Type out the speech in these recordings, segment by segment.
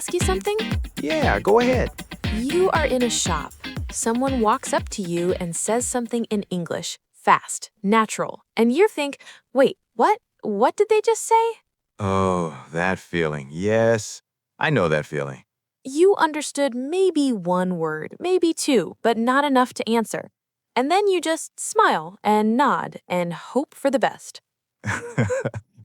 ask you something? Yeah, go ahead. You are in a shop. Someone walks up to you and says something in English, fast, natural, and you think, wait, what? What did they just say? Oh, that feeling. Yes, I know that feeling. You understood maybe one word, maybe two, but not enough to answer. And then you just smile and nod and hope for the best.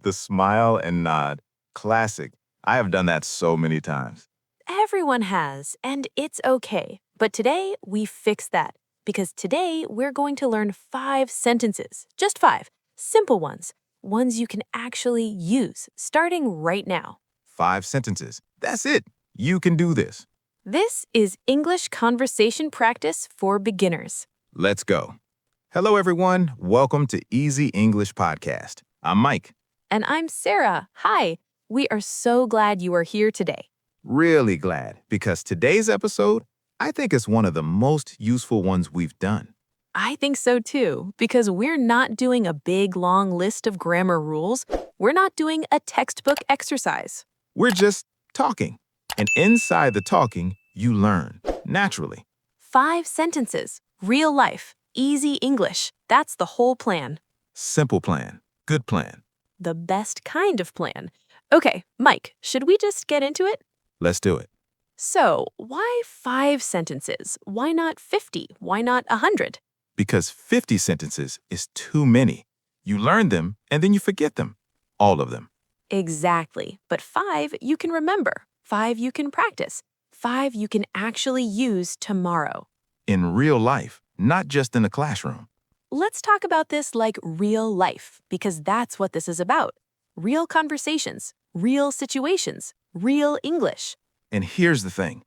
The smile and nod. Classic. I have done that so many times. Everyone has, and it's okay. But today, we fix that. Because today, we're going to learn 5 sentences. Just 5. Simple ones. Ones you can actually use, starting right now. 5 sentences. That's it. You can do this. This is English conversation practice for beginners. Let's go. Hello, everyone. Welcome to Easy English Podcast. I'm Mike. And I'm Sarah. Hi. We are so glad you are here today. Really glad because today's episode, I think, is one of the most useful ones we've done. I think so too, because we're not doing a big, long list of grammar rules. We're not doing a textbook exercise. We're just talking. And inside the talking, you learn naturally. 5 sentences, real life, easy English. That's the whole plan. Simple plan. Good plan. The best kind of plan. Okay, Mike, should we just get into it? Let's do it. So, why 5 sentences? Why not 50? Why not 100? Because 50 sentences is too many. You learn them and then you forget them. All of them. Exactly. But 5 you can remember. 5 you can practice. 5 you can actually use tomorrow. In real life, not just in the classroom. Let's talk about this like real life, because that's what this is about. Real conversations, real situations, real English. And here's the thing.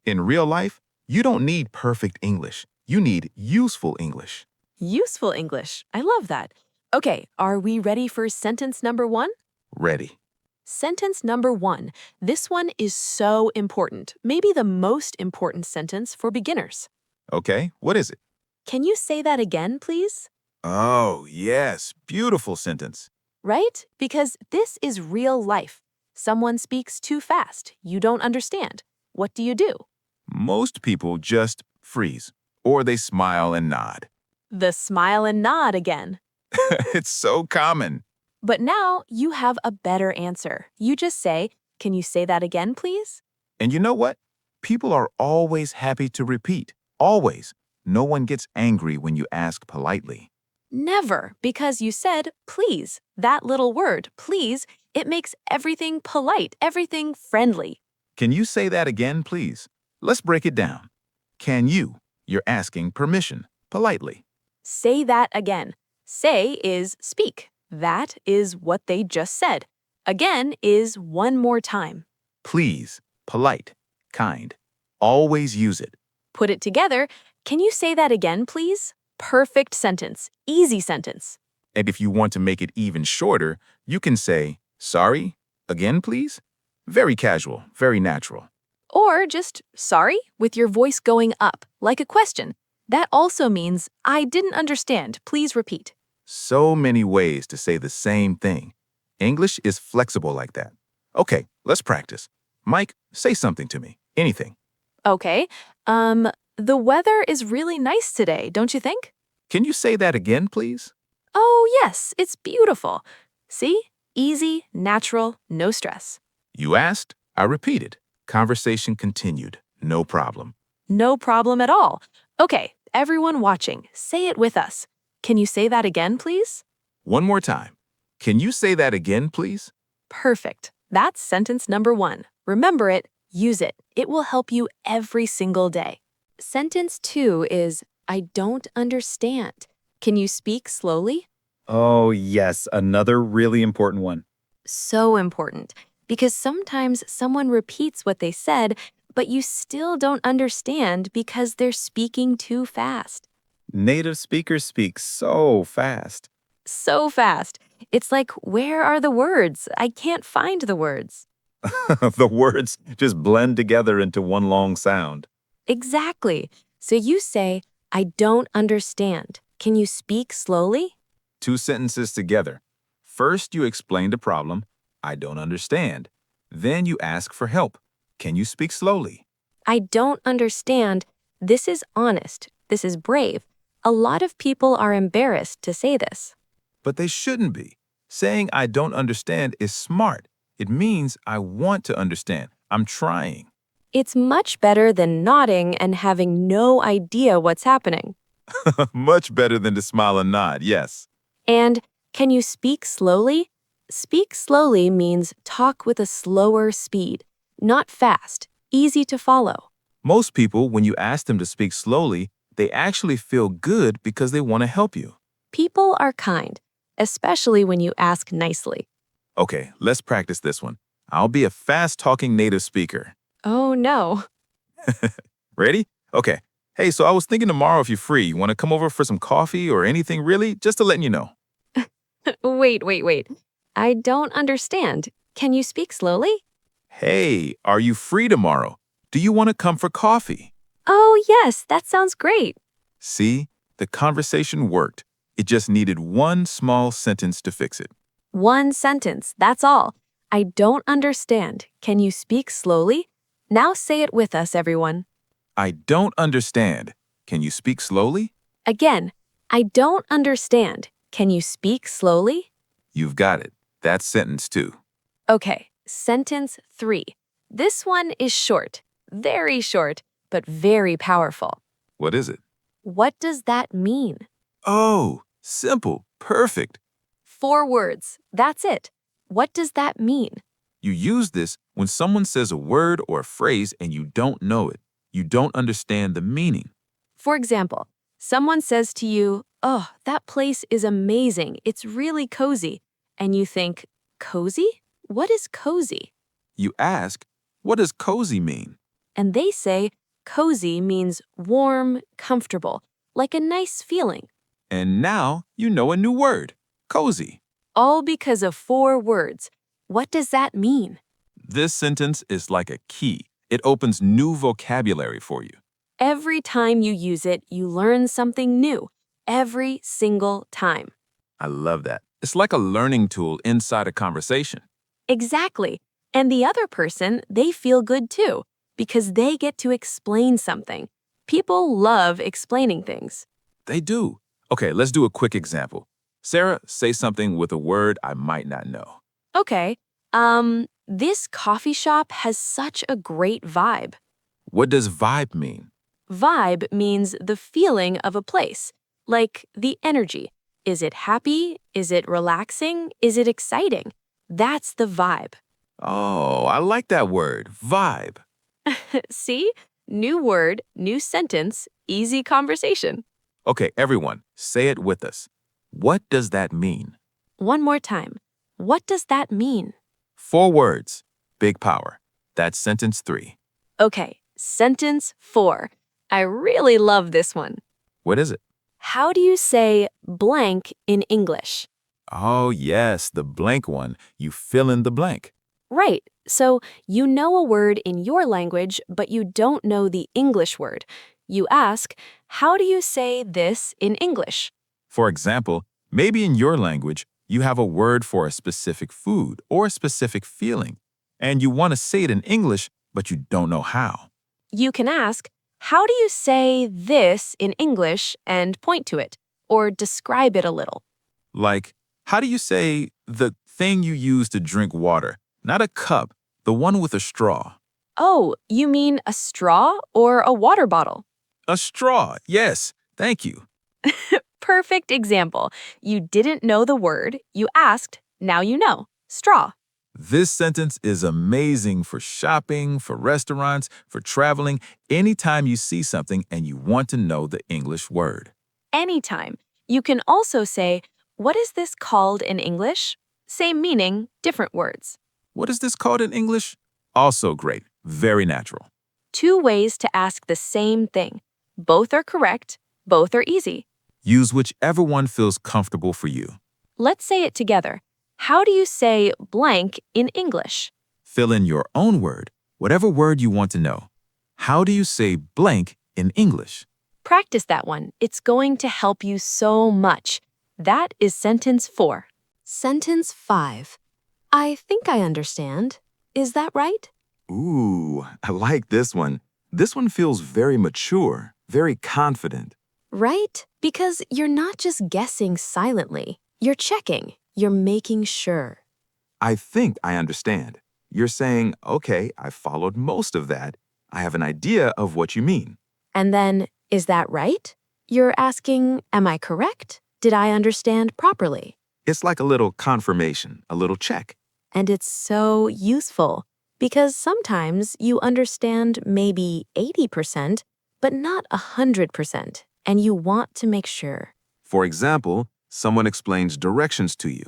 In real life, you don't need perfect English. You need useful English. Useful English. I love that. Okay, are we ready for sentence number 1? Ready. Sentence number 1. This one is so important, maybe the most important sentence for beginners. Okay, what is it? Can you say that again, please? Oh, yes. Beautiful sentence. Right? Because this is real life. Someone speaks too fast. You don't understand. What do you do? Most people just freeze. Or they smile and nod. The smile and nod again. It's so common. But now you have a better answer. You just say, can you say that again, please? And you know what? People are always happy to repeat. Always. No one gets angry when you ask politely. Never, because you said, please. That little word, please, it makes everything polite, everything friendly. Can you say that again, please? Let's break it down. Can you? You're asking permission, politely. Say that again. Say is speak. That is what they just said. Again is one more time. Please, polite, kind. Always use it. Put it together. Can you say that again, please? Perfect sentence. Easy sentence. And if you want to make it even shorter, you can say, sorry, again, please. Very casual, very natural. Or just, sorry, with your voice going up, like a question. That also means, I didn't understand. Please repeat. So many ways to say the same thing. English is flexible like that. Okay, let's practice. Mike, say something to me. Anything. Okay. The weather is really nice today, don't you think? Can you say that again, please? Oh, yes, it's beautiful. See? Easy, natural, no stress. You asked, I repeated. Conversation continued. No problem. No problem at all. Okay, everyone watching, say it with us. Can you say that again, please? One more time. Can you say that again, please? Perfect. That's sentence number 1. Remember it, use it. It will help you every single day. Sentence 2 is, I don't understand. Can you speak slowly? Oh, yes, another really important one. So important, because sometimes someone repeats what they said, but you still don't understand because they're speaking too fast. Native speakers speak so fast. So fast. It's like, where are the words? I can't find the words. The words just blend together into one long sound. Exactly. So you say, I don't understand. Can you speak slowly? 2 sentences together. First, you explain the problem. I don't understand. Then you ask for help. Can you speak slowly? I don't understand. This is honest. This is brave. A lot of people are embarrassed to say this. But they shouldn't be. Saying I don't understand is smart. It means I want to understand. I'm trying. It's much better than nodding and having no idea what's happening. Much better than to smile and nod, yes. And can you speak slowly? Speak slowly means talk with a slower speed, not fast, easy to follow. Most people, when you ask them to speak slowly, they actually feel good because they want to help you. People are kind, especially when you ask nicely. Okay, let's practice this one. I'll be a fast-talking native speaker. Oh no. Ready? Okay. Hey, so I was thinking tomorrow if you're free, you want to come over for some coffee or anything really? Just to let you know. Wait. I don't understand. Can you speak slowly? Hey, are you free tomorrow? Do you want to come for coffee? Oh, yes, that sounds great. See, the conversation worked. It just needed one small sentence to fix it. One sentence, that's all. I don't understand. Can you speak slowly? Now say it with us, everyone. I don't understand. Can you speak slowly? Again, I don't understand. Can you speak slowly? You've got it. That's sentence 2. Okay, sentence 3. This one is short, very short, but very powerful. What is it? What does that mean? Oh, simple, perfect. 4 words, that's it. What does that mean? You use this when someone says a word or a phrase and you don't know it. You don't understand the meaning. For example, someone says to you, "Oh, that place is amazing. It's really cozy." And you think, "Cozy? What is cozy?" You ask, what does cozy mean? And they say, "Cozy means warm, comfortable, like a nice feeling." And now you know a new word, cozy. All because of 4 words. What does that mean? This sentence is like a key. It opens new vocabulary for you. Every time you use it, you learn something new. Every single time. I love that. It's like a learning tool inside a conversation. Exactly. And the other person, they feel good too, because they get to explain something. People love explaining things. They do. Okay, let's do a quick example. Sarah, say something with a word I might not know. Okay, this coffee shop has such a great vibe. What does vibe mean? Vibe means the feeling of a place, like the energy. Is it happy? Is it relaxing? Is it exciting? That's the vibe. Oh, I like that word, vibe. See? New word, new sentence, easy conversation. Okay, everyone, say it with us. What does that mean? One more time. What does that mean? 4 words, big power. That's sentence 3. Okay, sentence 4. I really love this one. What is it? How do you say blank in English? Oh, yes, the blank one. You fill in the blank. Right, so you know a word in your language, but you don't know the English word. You ask, how do you say this in English? For example, maybe in your language, you have a word for a specific food or a specific feeling, and you want to say it in English, but you don't know how. You can ask, how do you say this in English and point to it, or describe it a little? Like, how do you say the thing you use to drink water, not a cup, the one with a straw? Oh, you mean a straw or a water bottle? A straw, yes, thank you. Perfect example. You didn't know the word, you asked, now you know. Straw. This sentence is amazing for shopping, for restaurants, for traveling, anytime you see something and you want to know the English word. Anytime. You can also say, what is this called in English? Same meaning, different words. What is this called in English? Also great, very natural. 2 ways to ask the same thing. Both are correct, both are easy. Use whichever one feels comfortable for you. Let's say it together. How do you say blank in English? Fill in your own word, whatever word you want to know. How do you say blank in English? Practice that one. It's going to help you so much. That is sentence 4. Sentence 5. I think I understand. Is that right? Ooh, I like this one. This one feels very mature, very confident. Right? Because you're not just guessing silently. You're checking. You're making sure. I think I understand. You're saying, okay, I followed most of that. I have an idea of what you mean. And then, is that right? You're asking, am I correct? Did I understand properly? It's like a little confirmation, a little check. And it's so useful because sometimes you understand maybe 80%, but not 100%, and you want to make sure. For example, someone explains directions to you.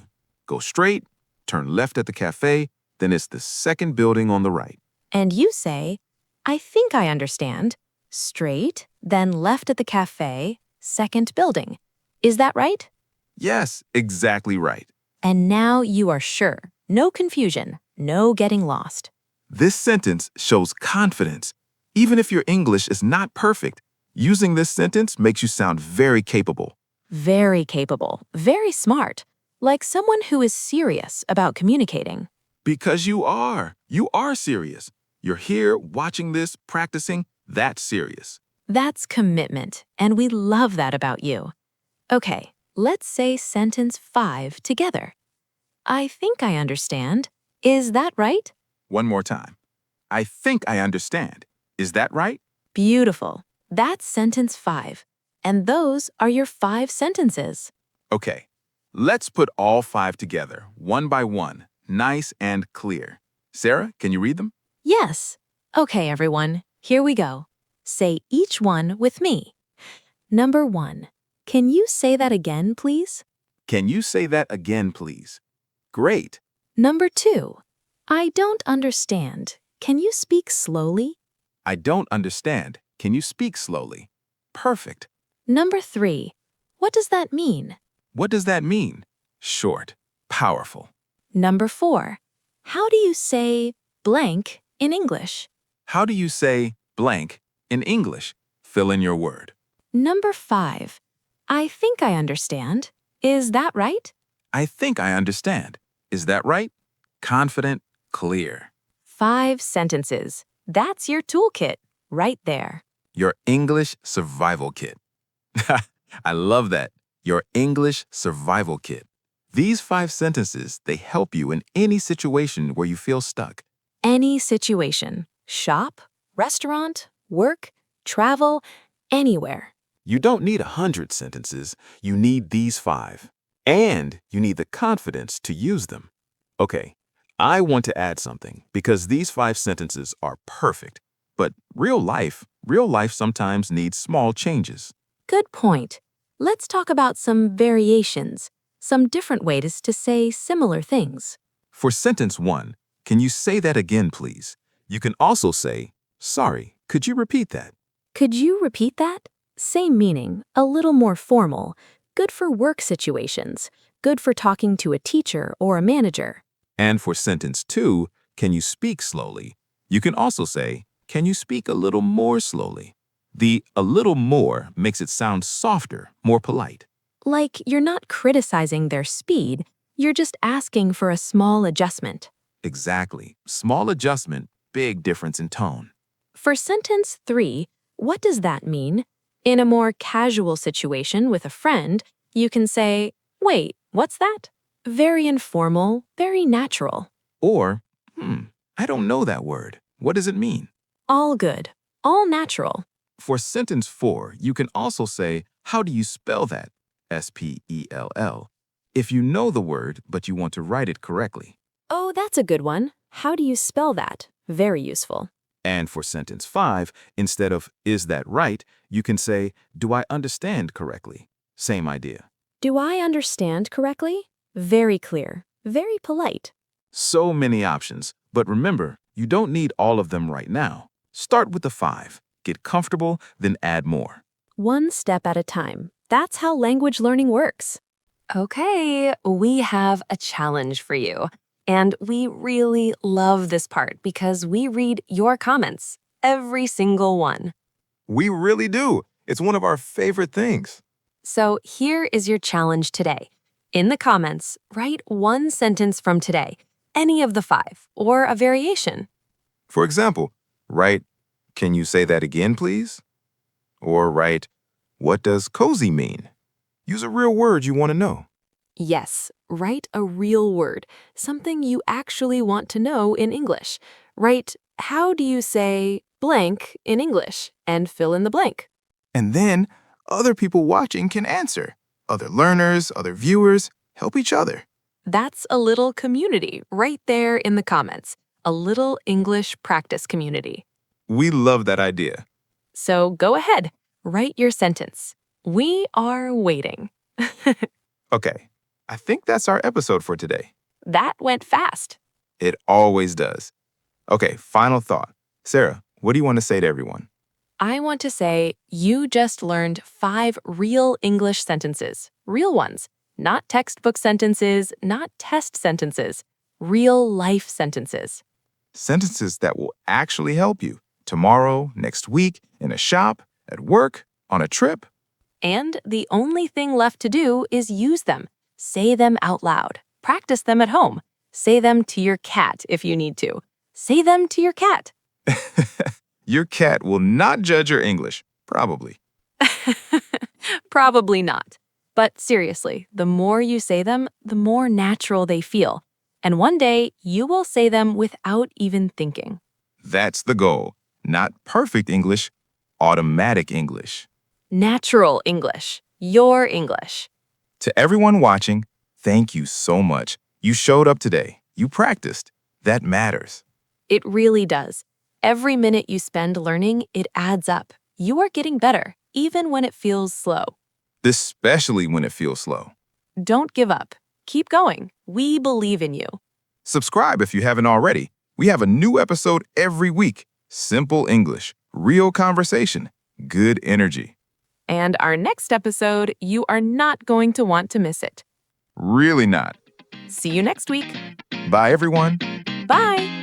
Go straight, turn left at the cafe, then it's the second building on the right. And you say, I think I understand. Straight, then left at the cafe, second building. Is that right? Yes, exactly right. And now you are sure. No confusion, no getting lost. This sentence shows confidence. Even if your English is not perfect, using this sentence makes you sound very capable. Very capable, very smart, like someone who is serious about communicating. Because you are. You are serious. You're here watching this, practicing. That's serious. That's commitment, and we love that about you. Okay, let's say sentence 5 together. I think I understand. Is that right? One more time. I think I understand. Is that right? Beautiful. That's sentence 5. And those are your 5 sentences. Okay. Let's put all 5 together, one by one, nice and clear. Sarah, can you read them? Yes. Okay, everyone, here we go. Say each one with me. Number 1. Can you say that again, please? Can you say that again, please? Great. Number 2. I don't understand. Can you speak slowly? I don't understand. Can you speak slowly? Perfect. Number 3. What does that mean? What does that mean? Short. Powerful. Number 4. How do you say blank in English? How do you say blank in English? Fill in your word. Number 5. I think I understand. Is that right? I think I understand. Is that right? Confident, clear. 5 sentences. That's your toolkit right there. Your English survival kit. I love that. Your English survival kit. These 5 sentences, they help you in any situation where you feel stuck. Any situation. Shop, restaurant, work, travel, anywhere. You don't need 100 sentences. You need these 5. And you need the confidence to use them. Okay, I want to add something because these 5 sentences are perfect. But real life sometimes needs small changes. Good point. Let's talk about some variations, some different ways to say similar things. For sentence 1, can you say that again, please? You can also say, sorry, could you repeat that? Could you repeat that? Same meaning, a little more formal, good for work situations, good for talking to a teacher or a manager. And for sentence 2, can you speak slowly? You can also say, can you speak a little more slowly? The a little more makes it sound softer, more polite. Like you're not criticizing their speed, you're just asking for a small adjustment. Exactly. Small adjustment, big difference in tone. For sentence 3, what does that mean? In a more casual situation with a friend, you can say, wait, what's that? Very informal, very natural. Or, I don't know that word. What does it mean? All good, all natural. For sentence 4, you can also say, how do you spell that? S-P-E-L-L. If you know the word, but you want to write it correctly. Oh, that's a good one. How do you spell that? Very useful. And for sentence 5, instead of, is that right, you can say, do I understand correctly? Same idea. Do I understand correctly? Very clear, very polite. So many options, but remember, you don't need all of them right now. Start with the 5, get comfortable, then add more. One step at a time. That's how language learning works. Okay, we have a challenge for you. And we really love this part because we read your comments, every single one. We really do. It's one of our favorite things. So here is your challenge today. In the comments, write one sentence from today, any of the 5, or a variation. For example, write, "Can you say that again, please?" Or write, "What does cozy mean?" Use a real word you want to know. Yes, write a real word, something you actually want to know in English. Write, how do you say blank in English? And fill in the blank. And then other people watching can answer. Other learners, other viewers, help each other. That's a little community right there in the comments. A little English practice community. We love that idea. So go ahead, write your sentence. We are waiting. Okay, I think that's our episode for today. That went fast. It always does. Okay, final thought. Sarah, what do you want to say to everyone? I want to say you just learned 5 real English sentences. Real ones. Not textbook sentences, not test sentences. Real life sentences. Sentences that will actually help you tomorrow, next week, in a shop, at work, on a trip. And the only thing left to do is use them. Say them out loud. Practice them at home. Say them to your cat if you need to. Say them to your cat. Your cat will not judge your English, probably. Probably not. But seriously, the more you say them, the more natural they feel. And one day, you will say them without even thinking. That's the goal. Not perfect English, automatic English. Natural English. Your English. To everyone watching, thank you so much. You showed up today. You practiced. That matters. It really does. Every minute you spend learning, it adds up. You are getting better, even when it feels slow. Especially when it feels slow. Don't give up. Keep going. We believe in you. Subscribe if you haven't already. We have a new episode every week. Simple English, real conversation, good energy. And our next episode, you are not going to want to miss it. Really not. See you next week. Bye, everyone. Bye.